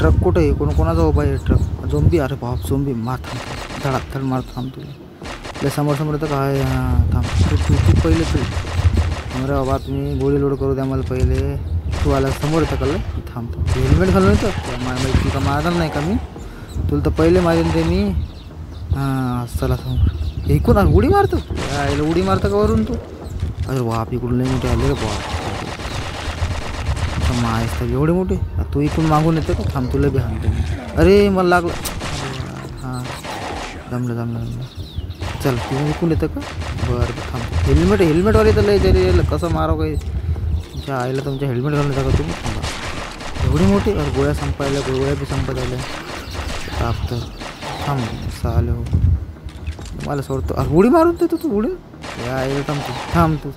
Truck कुठे आहे? कोणाचा उभा आहे ट्रक? झोंबी? अरे बाप झोंबी! मार थांब, धडाधड मार थांब तुला. आपल्या समोर समोर तर काय? हां थांब, तू पहिले तू. अरे बाबा तुम्ही गोळी लोड करू द्या मला पहिले. तू आला समोर येतं कळलं? थांब, हेल्मेट घालून येतं तुला मारणार नाही का मी? तुला तर पहिले मारेन ते मी. हां चला समोर. ऐकून उडी मारतो यायला, उडी मारतं का वरून तू? अरे बाप इकडून लई मोठे आले रे बाप. माहीत तर एवढे मोठे. तू इकडून मागून येतं का? थांब तुला बी हाणतो मी. अरे मला लागलं. हां जमलं. चल तू इकडून येतं का? बरं थांब. हेल्मेटवाले तर लय तरी कसं मारावं काही. तुमच्या आईला तुमच्या हेल्मेट घालून येतं का तुम्ही? थांबा एवढी मोठी. अरे गोळ्या संपायला, गोळ्या बी संपत आल्या. ताप तर थांब चालेल हो. मला सोडतो. अरे उडी मारून देतो तू उडी. या आईला थांब तू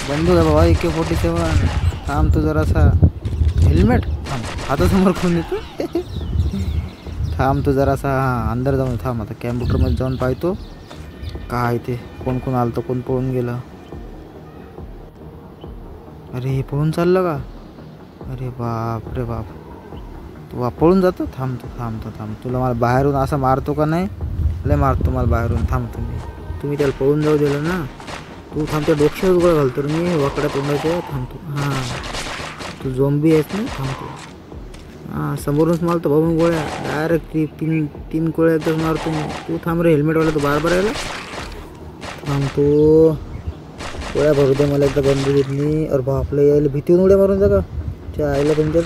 बंदूक आहे बाबा AK-47. थांब तू जरासा. हेल्मेट थांब, हातासमोर कोण येतो? थांब तू जरासा. हां अंदर जाऊन थांब. आता कॅम्प्युटरमध्ये जाऊन पाहतो काय ते कोण आलं, कोण पळून गेलं. अरे हे पळून चाललं का? अरे बाप रे बाप. तू पळून जातो. थांब तुला मला बाहेरून असं मारतो का नाही? लय मारतो मला बाहेरून. थांब तुम्ही त्याला पळून जाऊ दिलं ना. तू थांबतो डोक्यावर उघड घालतो मी वाकड्या तोंडाच्या. थांबतो. हां तू झोंबी आहेस ना? थांबतो. हां समोरूनच मारतो भाऊन गोळ्या डायरेक्ट. तीन गोळ्या एकदाच मारतो मी. तू थांब रे हेल्मेटवाला. तू बार यायला थांबतो. गोळ्या भरू दे मला एकदा बंदुकीतनी. अरे बापला यायला भीतीहून उड्या मारून जा का त्या आईला तुमच्या.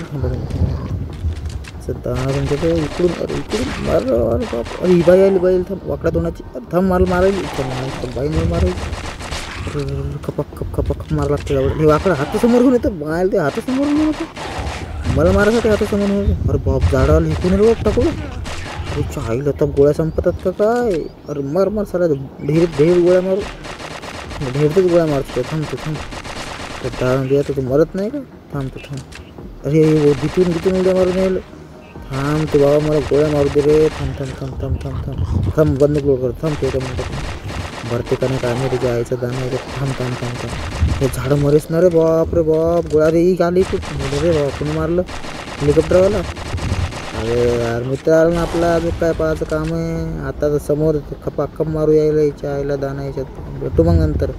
सध्या तुमच्याकडे इकडून. अरे इकडून मार. अरे बाप. अरे ही बाई आली बाईल. थांब वाकड्या तोंडाची. थांब मला मारायली बाई मला मारायली. खपक मार लागते. हे वाकडा हातासमोर घेऊन येतं. मायला ते हातासमोर घेऊन येतं मला मारायसाठी. हातासमोर घेऊन. अरे बाप झाडाला हेकून रे बाप टाकू. अरे चाईला तर गोळ्या संपतात का काय? अरे मार साला ढेर गोळ्या मारू. ढेरच गोळ्या मारतो. थांबतो. डाळून द्या तर तू मरत नाही का? थांबतो. अरे भीतीहून उड्या मारून यायला. थांब तू बाबा मला गोळ्या मारू दे रे. थांब बंदूक लोड कर. थांब ते भरते का नाही काय नाही त्याच्या आईचं दाणं आहे. थांब हे झाडं मरेच ना रे बाप रे बाप. गोळ्या रे ही आली खूप रे बाप. कोणी मारलं? हेलिकॉप्टरवाला. अरे यार मित्र आला ना आपला. अजून काय पाहायचं काम आहे आता. तर समोर खपाखप मारू यायला याच्या आईला दाणं याच्यात. भेटू मग नंतर.